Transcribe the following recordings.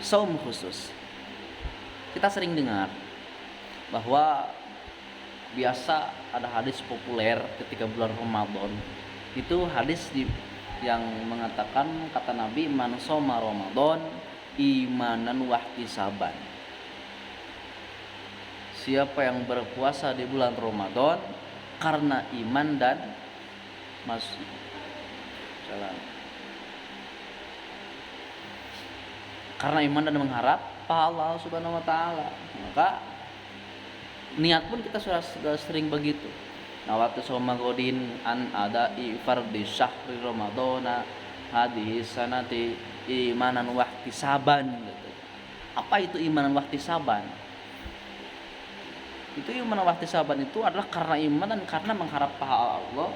saum khusus. Kita sering dengar bahwa biasa ada hadis populer ketika bulan Ramadan. Itu hadis yang mengatakan, kata Nabi, man shoma Ramadan imanan wahtisaban. Siapa yang berpuasa di bulan Ramadan karena iman dan karena iman dan mengharap pahala Allah Subhanahu wa taala, maka niat pun kita sudah sering begitu. Nawatu soma godin an ada fardhi syahri ramadhana hadhihi sanati imanan wahtisaban gitu. Apa itu imanan wahtisaban? Itu imanan wahtisaban itu adalah karena iman dan karena mengharap pahala Allah.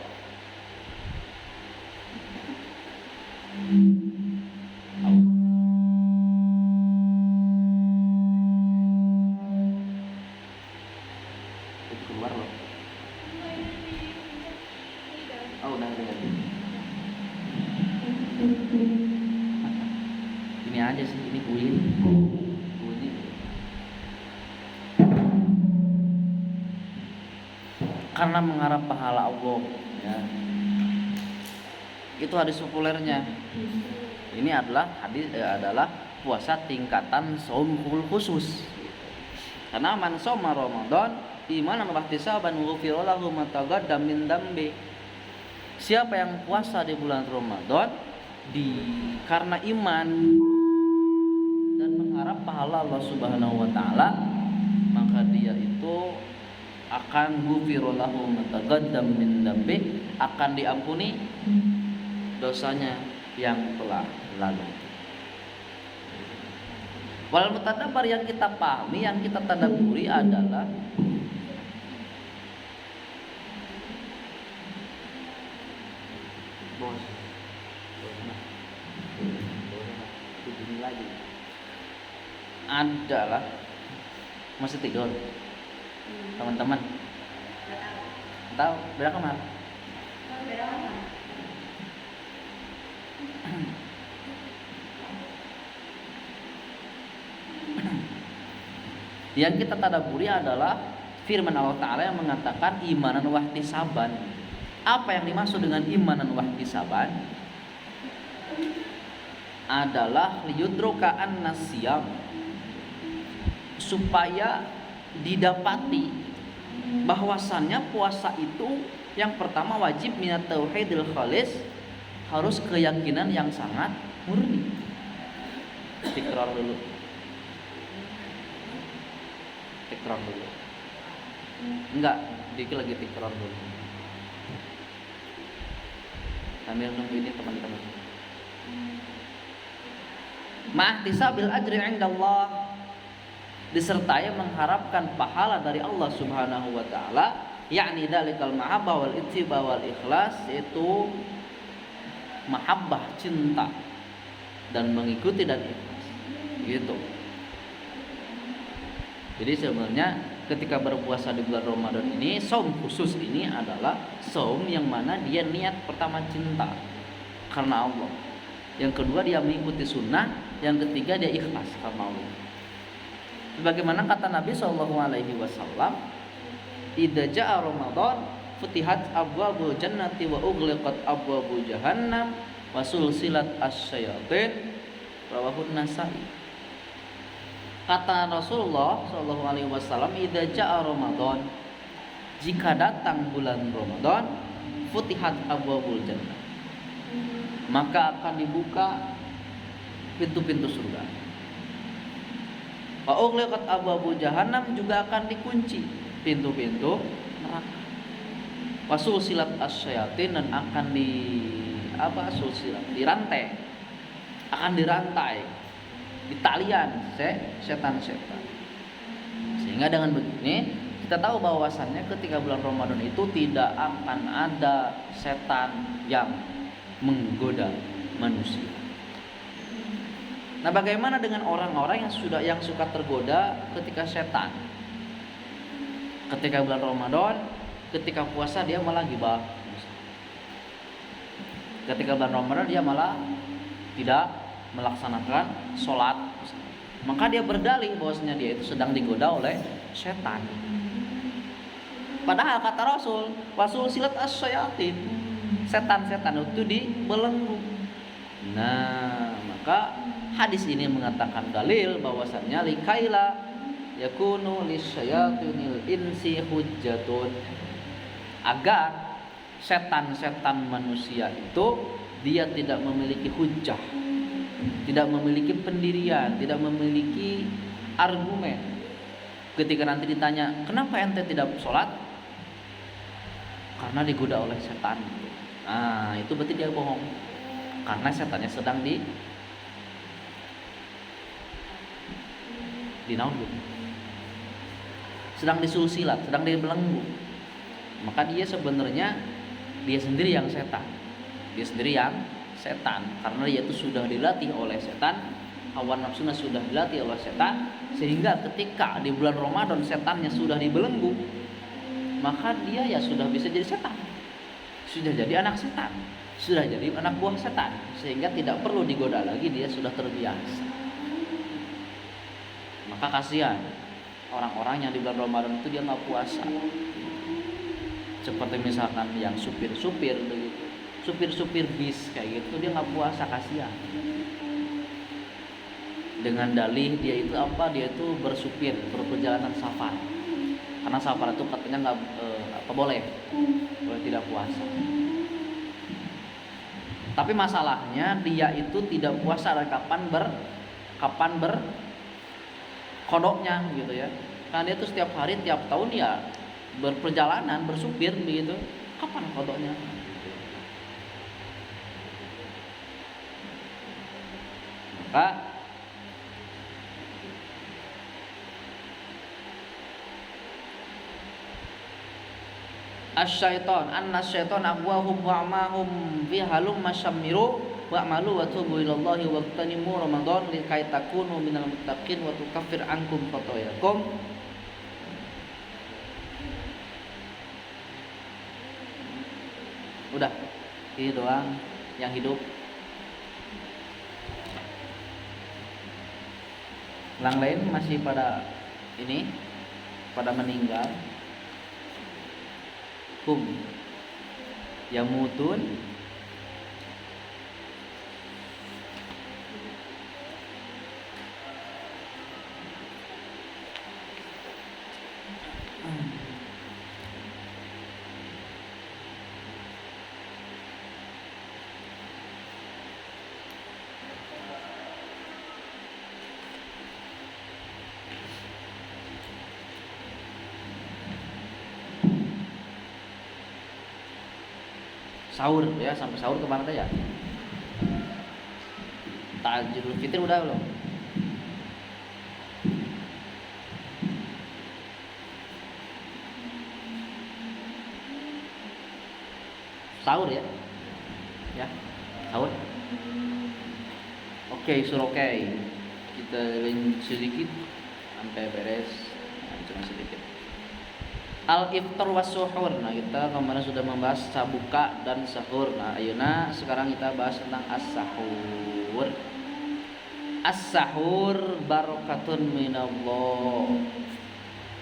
Keluar loh. Ini aja sih, ini bunyi. Karena mengharap pahala Allah, ya. Itu hadis populernya. Ini adalah adalah puasa tingkatan saum khusus. Karena man shoma Ramadan imanan wahtisaban ghufira lahu ma taqaddama min dambi. Siapa yang puasa di bulan Ramadan karena iman dan mengharap pahala Allah Subhanahu wa taala, maka dia itu akan ghufira lahu ma taqaddama min dambi, akan diampuni dosanya yang telah lalu. Wal mutadabbar, yang kita pahami, yang kita tadabburi adalah adalah masih tidur teman-teman. Tahu beda kamar? Yang kita tadabburi adalah firman Allah Ta'ala yang mengatakan imanan wahtisaban. Apa yang dimaksud dengan imanan wahtisaban? Adalah liyudroka an-nasyam, supaya didapati bahwasannya puasa itu yang pertama wajib minat tauhidil khalis, harus keyakinan yang sangat murni. Tikrar dulu. Enggak, dikit lagi tikrar dulu. Sambil nunggu ini teman-teman. Ma'tisabil ajri 'indallah, disertai mengharapkan pahala dari Allah Subhanahu wa taala, yakni dalikal mahabbah wal ittiba wal ikhlas, yaitu mahabbah, cinta, dan mengikuti dan ikhlas. Gitu. Jadi sebenarnya ketika berpuasa di bulan Ramadan ini, saum khusus ini adalah saum yang mana dia niat pertama cinta karena Allah, yang kedua dia mengikuti sunnah, yang ketiga dia ikhlas karena Allah. Sebagaimana kata Nabi SAW, idza jaa Ramadan futihat abwabul jannati wa ughliqat abwabu jahannam wa sulsilat asyayatin, rawahun Nasai. Kata Rasulullah SAW, idza jaa Ramadan, jika datang bulan Ramadan, futihat abwabul jannah, maka akan dibuka pintu-pintu surga. Wa ughliqat abwabu jahannam, juga akan dikunci pintu-pintu neraka. Wa sulsilat asyayatin, dan akan dirantai, akan dirantai di talian setan-setan. Sehingga dengan begini kita tahu bahwasannya ketika bulan Ramadan itu tidak akan ada setan yang menggoda manusia. Nah, bagaimana dengan orang-orang yang suka tergoda ketika setan? Ketika bulan Ramadan, ketika puasa dia malah gibah. Ketika bulan Ramadan dia malah tidak melaksanakan sholat. Maka dia berdalih bahwasanya dia itu sedang digoda oleh setan. Padahal kata Rasul silat as-syayatin, setan-setan itu dibelenggu. Nah, maka hadis ini mengatakan dalil bahwasannya likaila yakunu lisyayatinil insi hujjatun, agar setan-setan manusia itu dia tidak memiliki hujjah, tidak memiliki pendirian, tidak memiliki argumen. Ketika nanti ditanya, kenapa ente tidak sholat? Karena digoda oleh setan. Nah, itu berarti dia bohong. Karena setannya sedang dinaungut, sedang disulsilat, sedang dibelenggu. Maka dia sebenarnya dia sendiri yang setan. Dia sendiri yang setan karena dia itu sudah dilatih oleh setan, hawa nafsunya sudah dilatih oleh setan, sehingga ketika di bulan Ramadan setannya sudah dibelenggu, maka dia ya sudah bisa jadi setan, sudah jadi anak setan, sudah jadi anak buah setan, sehingga tidak perlu digoda lagi, dia sudah terbiasa. Maka kasihan orang-orang yang di bulan Ramadan itu dia nggak puasa, seperti misalkan yang supir-supir begitu, supir-supir bis kayak gitu, dia nggak puasa, kasihan. Dengan dalih dia itu apa? Dia itu bersupir, berperjalanan safar. Karena safar itu katanya nggak boleh tidak puasa. Tapi masalahnya dia itu tidak puasa ada kapan kodoknya gitu ya. Karena dia itu setiap hari, tiap tahun ya berperjalanan, bersupir begitu. Kapan kodoknya? Maka asyaiton annasyaiton abwahum wa'mahum fi halum masyamiru wa'malu wa tubu ilallahi waqtanimu ramadan likai takunu minal muttaqin wa tukaffir ankum khotoyakum. Udah, ini doang yang hidup. Yang lain masih pada meninggal. Yamutun sahur ya, sampai sahur kemana ya? Takjil fitr udah belum? Sahur ya? Ya, sahur. Oke, kita sedikit sampai beres, cuma sedikit. Al-iftar was suhur. Nah, kita kemarin sudah membahas buka dan sahur. Nah, ayeuna sekarang kita bahas tentang as-sahur. As-sahur barakatun minallah.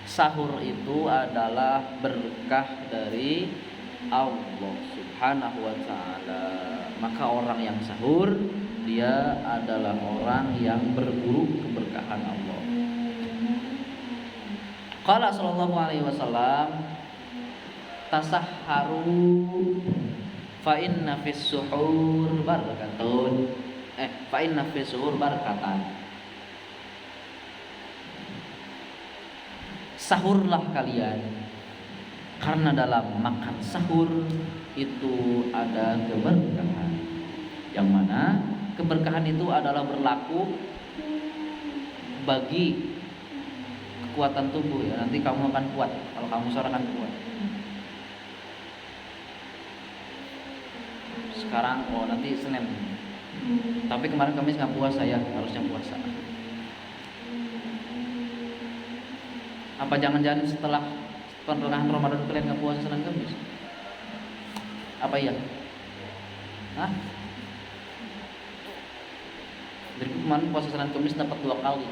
Sahur itu adalah berkah dari Allah Subhanahu wa taala. Maka orang yang sahur dia adalah orang yang berburu keberkahan Allah. Qala sallallahu alaihi wasallam, tasahharu fa inna fis suhur barakatun. Fa inna fis suhur barakatan. Sahurlah kalian, karena dalam makan sahur itu ada keberkahan. Yang mana keberkahan itu adalah berlaku bagi kekuatan tubuh ya. Nanti kamu akan kuat, kalau kamu sahur akan kuat. Sekarang nanti Senin. Tapi kemarin Kamis nggak puasa ya, harusnya puasa. Apa jangan-jangan setelah pertengahan Ramadan kalian nggak puasa Senin Kamis? Apa iya? Hah? Jadi kemarin puasa Senin Kamis dapat 2 kali.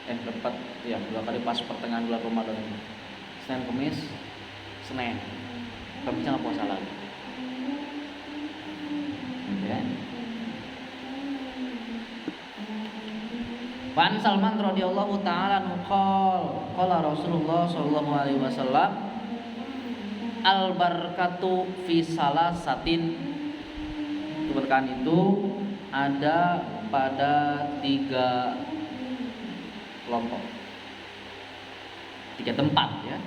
dapat ya 2 kali pas pertengahan bulan Ramadan ini. Senin Kamis Senin Kamis jangan puasa lagi ya. Wan Salman radhiyallahu taala anhu qala Rasulullah sallallahu alaihi wasallam al barakatu fi salasatin. Keberkahan itu ada pada 3 kelompok, 3 tempat ya.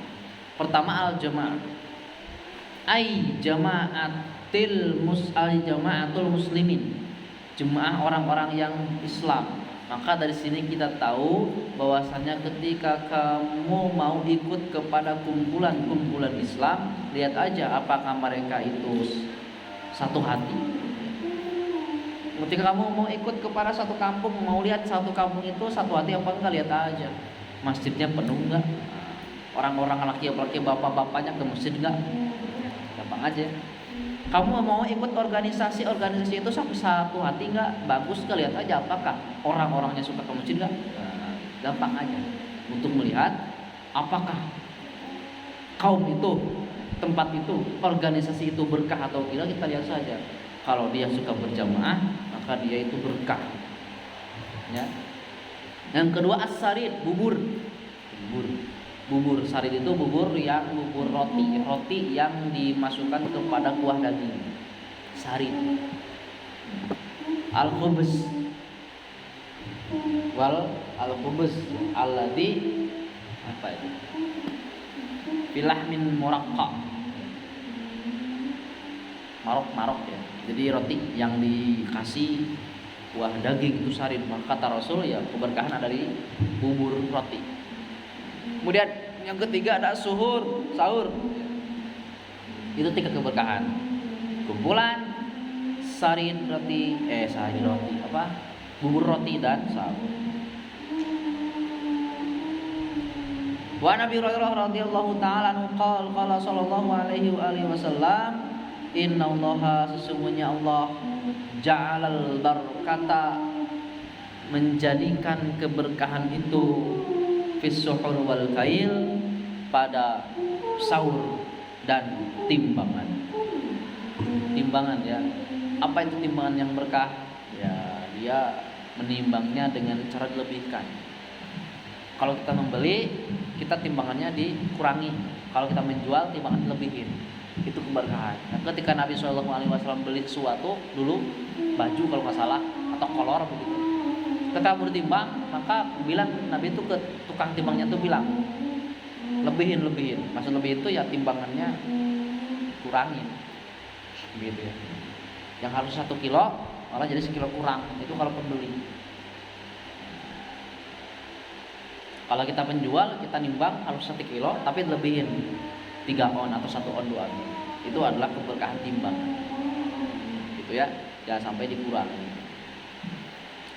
Pertama al jamaah, jamaatul muslimin, jemaah orang-orang yang Islam. Maka dari sini kita tahu bahwasanya ketika kamu mau ikut kepada kumpulan-kumpulan Islam, lihat aja apakah mereka itu satu hati. Ketika kamu mau ikut kepada satu kampung, mau lihat satu kampung itu satu hati apa enggak, lihat aja masjidnya penuh enggak, orang-orang laki-laki bapak-bapaknya ke masjid enggak, gampang aja. Kamu mau ikut organisasi itu satu hati enggak, bagus enggak, lihat aja apakah orang-orangnya suka ke masjid enggak. Gampang aja untuk melihat apakah kaum itu, tempat itu, organisasi itu berkah atau tidak. Kita lihat saja. Kalau dia suka berjamaah, maka dia itu berkah. Ya. Yang kedua as-sarid, bubur. Bubur sarid itu bubur roti yang dimasukkan kepada kuah daging. Sarid. Al-khubz alladzi apa itu? Bilahmin muraqqa. Marok ya. Jadi roti yang dikasih kuah daging itu sarid. Maka kata Rasul ya keberkahan ada di bubur roti. Kemudian yang ketiga ada sahur. Itu 3 keberkahan. Kumpulan bubur roti dan sahur. Wa Nabi Hurairah radhiyallahu taala anhu qala sallallahu alaihi wasallam, innallaha, sesungguhnya Allah, ja'alal barakata, menjadikan keberkahan itu fis suhur wal kail, pada sahur dan timbangan. Timbangan ya. Apa itu timbangan yang berkah? Ya, dia menimbangnya dengan cara dilebihkan. Kalau kita membeli, kita timbangannya dikurangi. Kalau kita menjual, timbangan dilebihin. Itu keberkahan. Nah, ketika Nabi SAW beli sesuatu dulu, baju kalau nggak salah atau kolor begitu, ketika bertimbang, maka Nabi itu ke tukang timbangnya tuh bilang, lebihin. Maksud lebih itu ya timbangannya kurangin, gitu ya. Yang harus 1 kilo malah jadi 1 kilo kurang. Itu kalau pembeli. Kalau kita penjual, kita nimbang harus 1 kilo, tapi lebihin 3 on atau 1 on 2 on. Itu adalah keberkahan timbang. Gitu ya, jangan sampai dikurangi.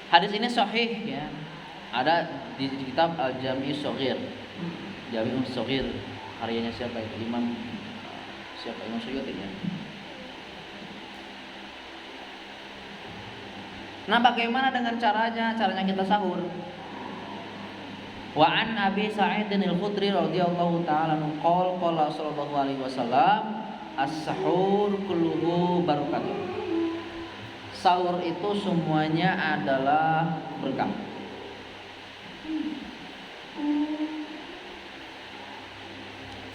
Hadis ini sahih ya. Ada di kitab Al-Jami' Shaghir. Jami' Shaghir karyanya siapa itu? Imam Suyuti ya. Nah, bagaimana dengan caranya? Caranya kita sahur. Wa an Abi Sa'id al-Khudri radhiyallahu ta'ala anhu qala sallallahu alaihi wasallam, as-sahur kulluhu barakatuh. Sahur itu semuanya adalah berkah.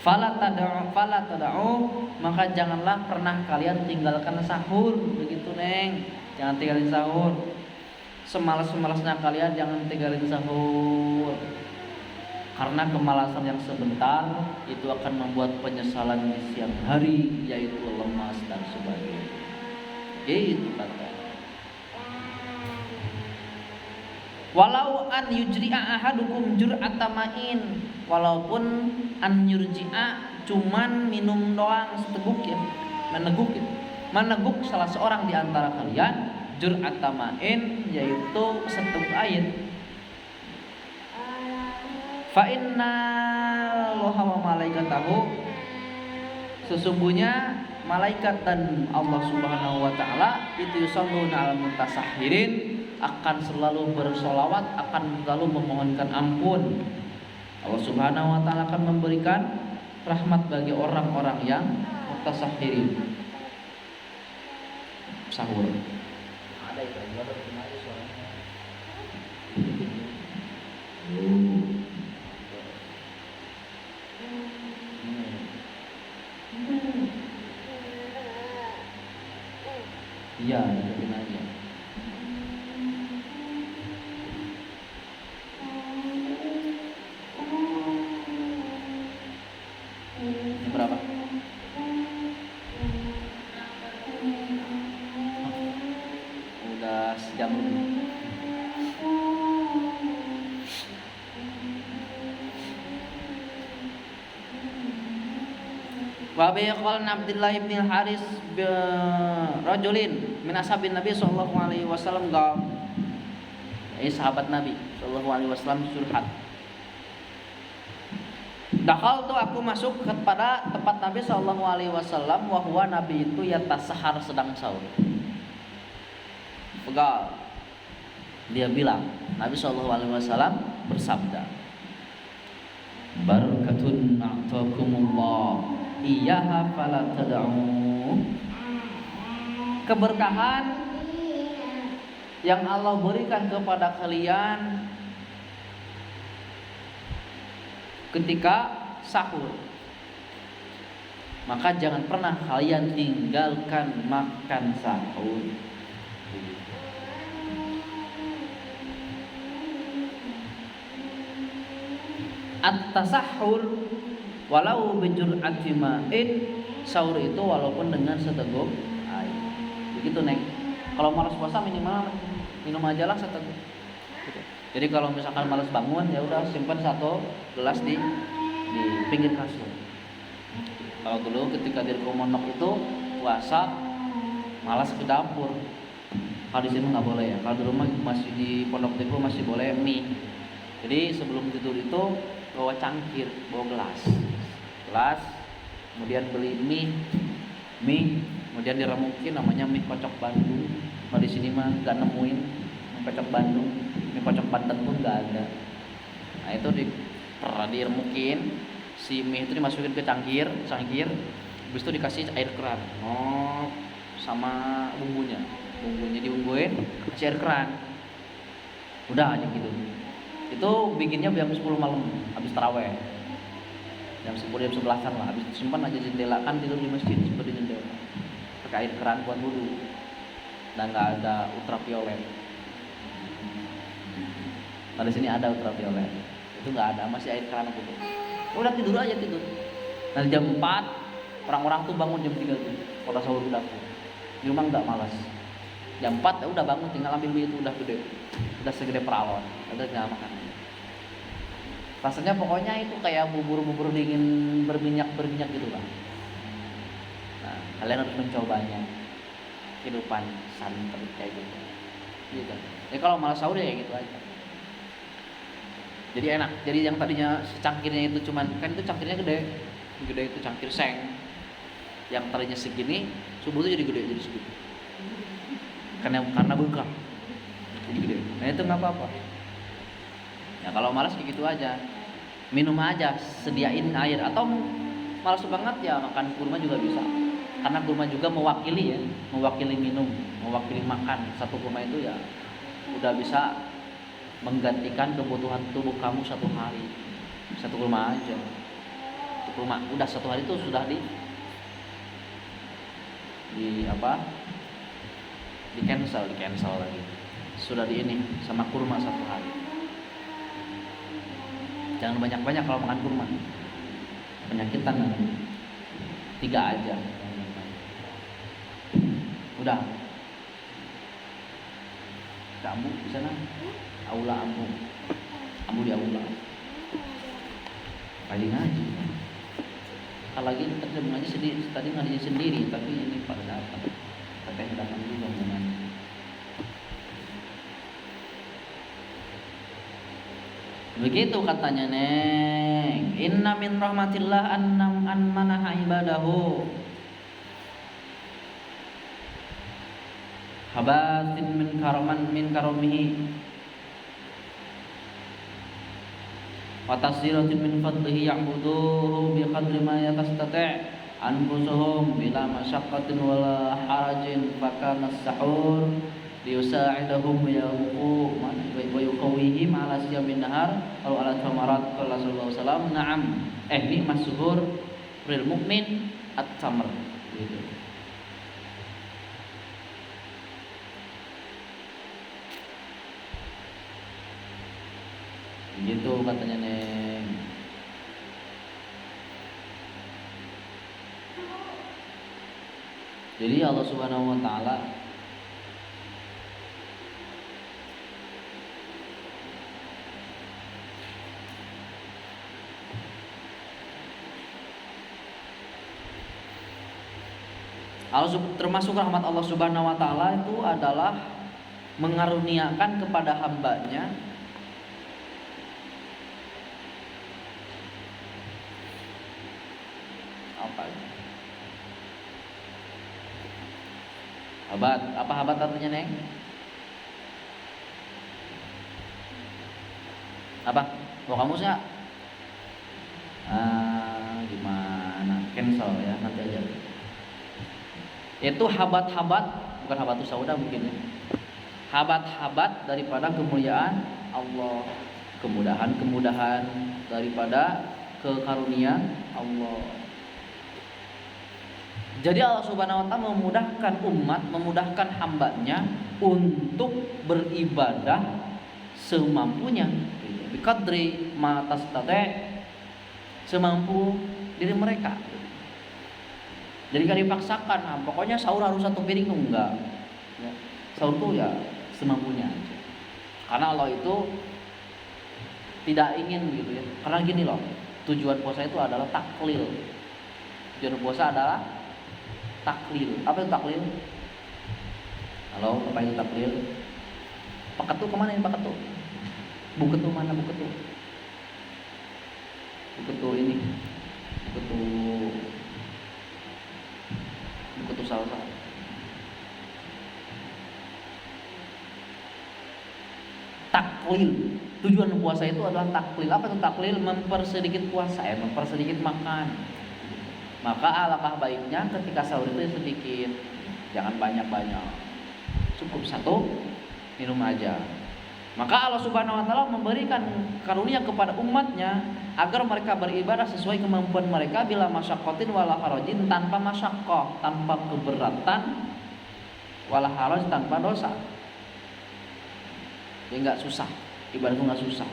Fala tada'u, maka janganlah pernah kalian tinggalkan sahur. Begitu Neng, jangan tinggalin sahur. Semalas-malasnya kalian jangan tinggalin sahur. Karena kemalasan yang sebentar itu akan membuat penyesalan di siang hari, yaitu lemas dan sebagainya. Itu kata. Walau an yujri'a ahadukum jur'atamain, walaupun an yurji'a cuman minum doang seteguk ya, meneguk salah seorang di antara kalian, jur'atamain yaitu seteguk air. Fa inna Allaha wa malaikatahu, sesungguhnya malaikat dan Allah Subhanahu wa taala itu yusalluna 'alal mutasahhirin, akan selalu bersolawat, akan selalu memohonkan ampun. Allah Subhanahu wa taala akan memberikan rahmat bagi orang-orang yang mutasahhirin. Sahur. Ada itu, ada gimana suaranya? Iya, deketin aja. Ini berapa? Udah sejam lebih. Wa bi qala Abdullah bin Haris rajulin min ashabin Nabi sallallahu alaihi wasallam qala, sahabat Nabi sallallahu alaihi wasallam curhat. Dakal tuh aku masuk kepada tempat Nabi sallallahu alaihi wasallam wa huwa Nabi itu yatasahar sedang sahur. Pegal. Dia bilang, Nabi sallallahu alaihi wasallam bersabda, barakatun a'takumullah iyyaha fala tad'u. Keberkahan yang Allah berikan kepada kalian ketika sahur, maka jangan pernah kalian tinggalkan makan sahur. At-tasahhur walau bijur'ati ma'in, sahur itu walaupun dengan seteguk air. Begitu Nek. Kalau malas puasa minimal minum aja lah seteguk. Gitu. Jadi kalau misalkan malas bangun ya udah simpan satu gelas di pinggir kasur. Kalau dulu ketika di Komonok itu puasa malas ke dapur. Kalau di sini nggak boleh ya. Kalau di rumah masih di Pondok Tebu masih boleh mie. Jadi sebelum tidur itu bawa cangkir, bawa gelas, kemudian beli mie, kemudian diremukin namanya mie kocok Bandung. Kalau di sini mah nggak nemuin mie kocok Bandung, mie kocok Banten pun nggak ada. Nah itu diremukin, si mie itu dimasukin ke cangkir, habis itu dikasih air keran, sama bumbunya diungguin, kasih air keran, udah aja gitu. Itu bikinnya jam 10 malam habis taraweh. Jam 10 jam 11-an lah, habis simpan aja jendela, kan tidur di masjid seperti jendela. Pakai air keran buat wudu. Dan enggak ada ultraviolet. Nah, di sini ada ultraviolet. Itu enggak ada, masih air keran wudu. Udah tidur aja tidur. Nanti jam 4 orang-orang tuh bangun jam 3 tuh. Kalau sahur udah. Di rumah enggak malas. Jam 4 ya udah bangun tinggal ambil mie itu udah gede. Udah segede peralon. Udah tinggal makan. Rasanya pokoknya itu kayak bubur-bubur dingin berminyak gitu lah. Nah, kalian harus mencobanya. Kehidupan santri kayak gitu. Gitu. Jadi kalau malas sahur ya gitu aja. Jadi enak. Jadi yang tadinya secangkirnya itu cuman, kan itu cangkirnya gede itu cangkir seng. Yang tadinya segini, subuh itu jadi gede jadi segini. Karena berkah. Jadi gede. Nah itu nggak apa-apa. Ya kalau malas kayak gitu aja, minum aja, sediain air, atau malas banget ya makan kurma juga bisa, karena kurma juga mewakili minum, mewakili makan. Satu kurma itu ya udah bisa menggantikan kebutuhan tubuh kamu satu hari. Satu kurma aja, satu kurma udah satu hari itu sudah di cancel lagi, sudah di ini sama kurma satu hari. Jangan banyak-banyak kalau makan kurma, penyakitan namanya. 3 aja. Udah. Kamu di sana, aula ambu di aula. Lagi ngaji. Kalau lagi kita ngaji sendiri, tadi ngaji sendiri, tapi ini pada datang. Katanya datang juga mau ngaji. Begitu katanya Neng. Inna min rahmatillah an manaha ibadahu. habatin min karamihi wa tasdiratin min fadlihi ya'buduhu bi qadri ma yatastati' anfusuhum bila masyaqqatin wala harajin fakana as-sahur liyusa'idahum wa yuqawihim ala siyamin nahar aw ala thamarat qala sallallahu alaihi wasallam na'am ni masuhur ril mukmin at-tamr gitu. Gitu katanya Neng. Jadi Allah Subhanahu wa taala termasuk rahmat Allah Subhanahu wa taala itu adalah mengaruniakan kepada hambanya habat. Apa habat artinya Neng? Apa? Oh kamu sih? Gimana? Cancel ya nanti aja. Itu habat-habat, bukan habatus sauda mungkin ya. Habat-habat daripada kemuliaan Allah, kemudahan-kemudahan daripada kekarunia Allah. Jadi Allah Subhanahu wa taala memudahkan umat, memudahkan hambanya untuk beribadah semampunya. Biqadri ma tastati', semampu diri mereka. Jadi kan dipaksakan, pokoknya sahur harus 1 piring tuh enggak. Ya, sahur tuh ya semampunya aja. Karena Allah itu tidak ingin gitu ya. Karena gini loh, tujuan puasa itu adalah taklil. Tujuan puasa adalah taklil. Apa itu taklil? Halo, apa itu taklil? Paketu kemana ini paketu? Buketu mana buketu? Buketu ini. Buketu salsa. Taklil. Tujuan puasa itu adalah taklil. Apa itu taklil? Mempersedikit puasa, mempersedikit makan. Maka alangkah baiknya ketika sahur itu sedikit, jangan banyak-banyak. Cukup 1 minum aja. Maka Allah Subhanahu wa taala memberikan karunia kepada umatnya agar mereka beribadah sesuai kemampuan mereka bila masyaqqatin wala harajin, tanpa masyaqqah, tanpa keberatan, wala haraj, tanpa dosa. Jadi enggak susah, ibadah itu enggak susah.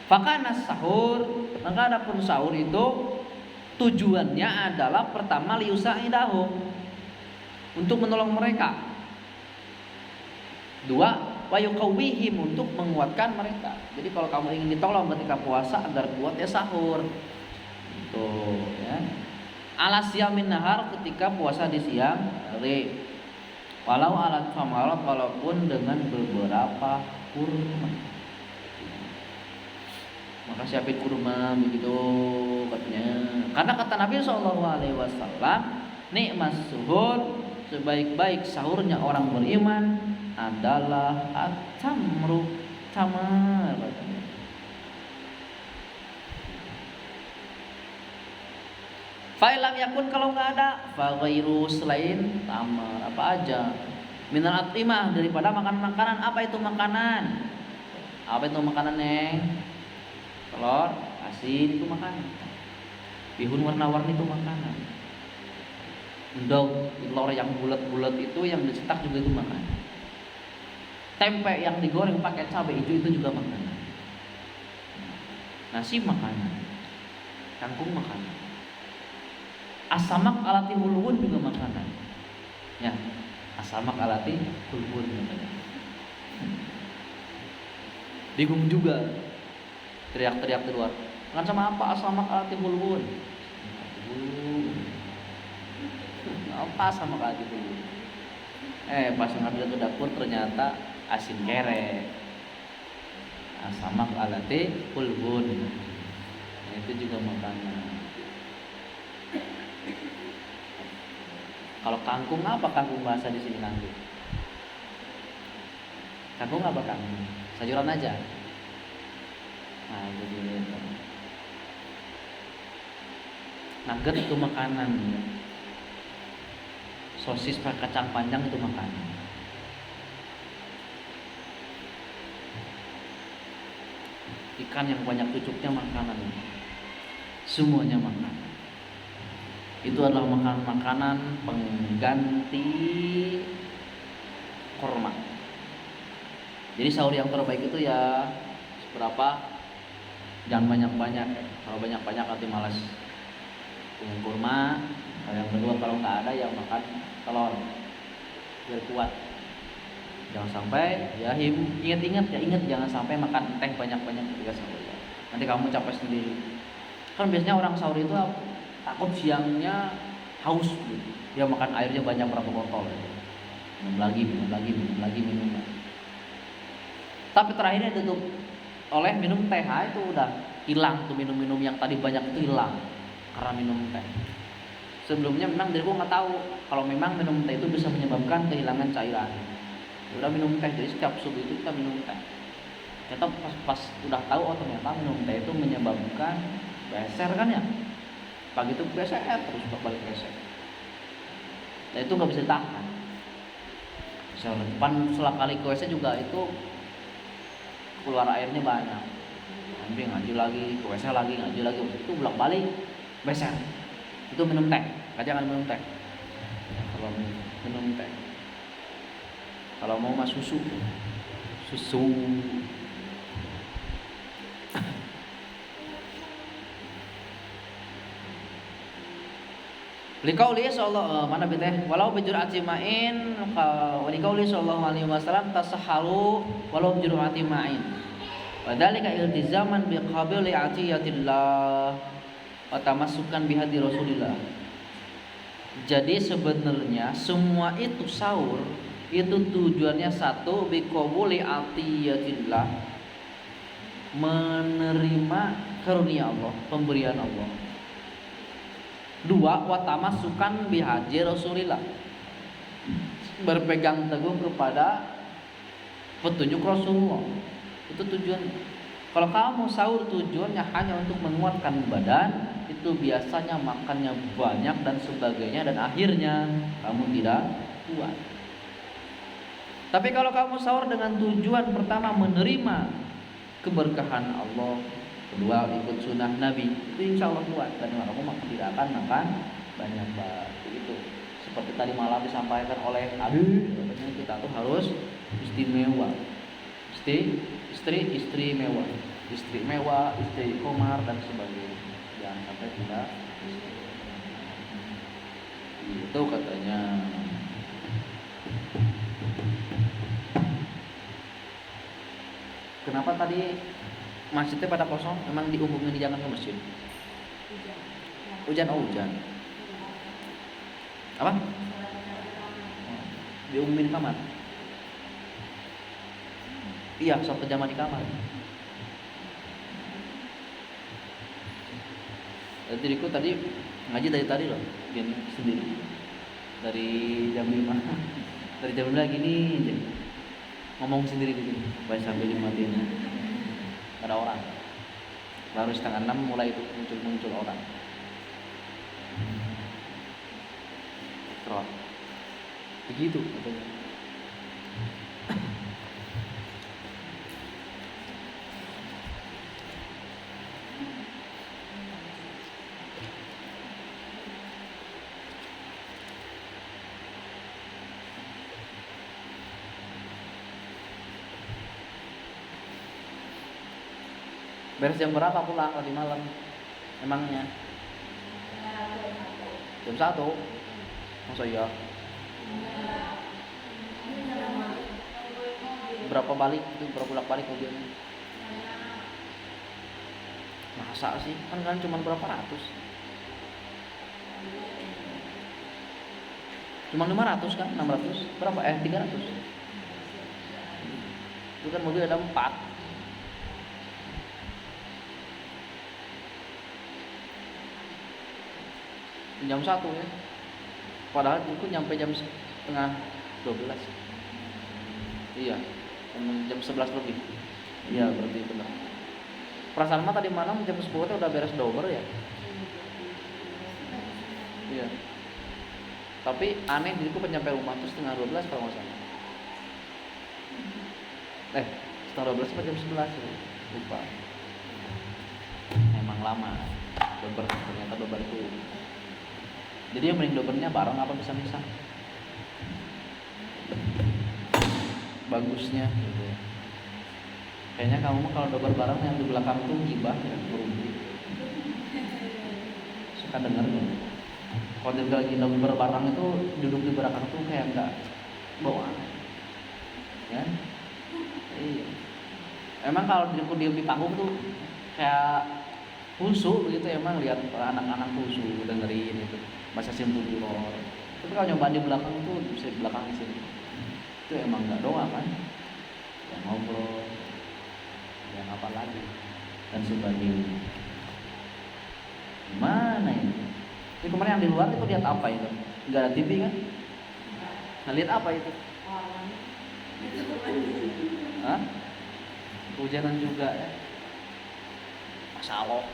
Fakana sahur, maka adapun sahur itu tujuannya adalah pertama liusa'idahum, untuk menolong mereka. 2, wa yuqawwihim, untuk menguatkan mereka. Jadi kalau kamu ingin ditolong ketika puasa agar kuat ya sahur. Gitu ya. Ala siyamin nahar, ketika puasa di siang hari. Walau alat samarat, walaupun dengan beberapa kurma. Maka siapin kurma begitu katanya. Karena kata Nabi SAW, nikmat suhur, sebaik-baik sahurnya orang beriman adalah at-tamru, tamar katanya. Fa'ilam yakun, kalau nggak ada, faghairu, selain tamar, apa aja. Minal atimah, daripada makanan-makanan. Apa itu makanan? Apa itu makanan Neng? Telur, asin itu makanan. Bihun warna-warni itu makanan. Endog, telur yang bulat-bulat itu yang dicetak juga itu makanan. Tempe yang digoreng pakai cabai hijau itu juga makanan. Nasi makanan. Kangkung makanan. Asamak alati hulwun juga makanan. Ya, asamak alati hulwun makanan. Bingung juga. Teriak-teriak di luar. Kan sama apa asamak alati hulwun? Apa sama alati hulwun? Pas ngambil ke dapur ternyata asin kere. Asamak alati hulwun. Itu juga makanan. Kalau kangkung, apa kangkung bahasa di sini kangkung? Kangkung apa kang? Sayuran aja. Nah jadi itu. Nugget itu makanan. Sosis pakai kacang panjang itu makanan. Ikan yang banyak cucuknya makanan. Semuanya makanan. Itu adalah makanan pengganti korma. Jadi sahur yang terbaik itu ya seberapa, jangan banyak-banyak. Kalau banyak-banyak nanti malas. Dengan kurma. Yang kedua kalau nggak ada ya makan telur biar kuat. Jangan sampai ya ingat jangan sampai makan teh banyak-banyak ketika sahur ya. Nanti kamu capek sendiri. Kan biasanya orang sahur itu takut siangnya haus gitu. Dia makan airnya banyak berapa botol ya. Minum lagi. Tapi terakhirnya ditutup oleh minum teh. Itu udah hilang tuh minum-minum yang tadi banyak itu hilang karena minum teh. Sebelumnya memang diriku nggak tahu kalau memang minum teh itu bisa menyebabkan kehilangan cairan. Udah minum teh, jadi setiap subuh itu kita minum teh. Kita pas udah tahu ternyata minum teh itu menyebabkan beser kan ya. Pagi itu beser terus balik beser. Dan itu nggak bisa ditahan. Setelah kali ke WC juga itu keluar airnya banyak. Nanti ngaji lagi, ke WC lagi, ngaji lagi, itu bolak balik beser. Itu minum teh, jangan minum teh. Kalau minum teh, kalau mau mas susu. Liqauli sallallahu mana biteh walau bijur'ati ma'in wa liqauli sallallahu alaihi wasallam tasahharu walau bijur'ati ma'in. Wa dzalika iltizaman biqabili atiyatillah wa tamassukan bihadi Rasulillah. Jadi sebenarnya semua itu sahur itu tujuannya satu, biqabuli atiyatillah, menerima karunia Allah, pemberian Allah. Dua, wa tamassukan bihadi Rasulillah, berpegang teguh kepada petunjuk Rasulullah. Itu tujuannya. Kalau kamu sahur tujuannya hanya untuk menguatkan badan, itu biasanya makannya banyak dan sebagainya dan akhirnya kamu tidak kuat. Tapi kalau kamu sahur dengan tujuan pertama menerima keberkahan Allah, kedua ikut sunnah Nabi, itu insya Allah kuat dan kamu tidak akan makan banyak begitu. Seperti tadi malam disampaikan oleh Abi, katanya kita tuh harus istimewa, istri mewah, istri komar dan sebagainya. Jangan sampai tidak itu katanya. Kenapa tadi masjidnya pada kosong? Memang diumumin jangan ke masjid. Hujan. Apa? Diumumin kamar. Iya, satu jam di kamar. Diriku tadi ngaji dari tadi loh, gini sendiri. Dari jam 5. Dari jam 5 gini aja. Ngomong sendiri begini, baca sambil dimatiin. Ada orang. Baru setengah 6 mulai itu muncul orang. Terus begitu katanya. Beres jam berapa pulang tadi malam? Emangnya? Jam 1. Masa iya? Berapa balik itu? Berapa bolak balik mobilnya? Masa sih? Kan cuma berapa ratus? Cuma 500 kan? 600? Berapa? 300? Itu kan mobil ada 4. Jam 1 ya. Padahal itu nyampe jam setengah 12. Iya. jam 11 lebih. Iya berarti benar. Perasaan mah tadi malam jam 10 udah beres dober ya. Iya. Tapi aneh diriku penyampai rumah tuh setengah 12 kalau nggak salah. Setengah 12 sampai jam 11 ya. Lupa. Emang lama. Dober ternyata dober itu. Jadi yang mending dobernya bareng apa bisa-bisa. Bagusnya gitu ya. Kayaknya kamu mah kalau dober bareng yang di belakang tuh gibah ya, berumur. Suka denger gitu. Kalau dia lagi dober bareng itu duduk di belakang tuh kayak enggak bawaan. Ya. Iya. Emang kalau diriku diem di panggung tuh kayak husu gitu, emang lihat anak-anak husu dengerin itu bahasa simpulur. Tapi kalau nyoba di belakang tuh bisa di belakang sini. Itu emang enggak doa kan? Yang ngobrol, yang apa lagi dan sebagainya. Gimana ini? Ini kemarin yang di luar itu lihat apa itu? Enggak ada TV kan? Nah, lihat apa itu? Hah? Hujanan juga ya. Masalah.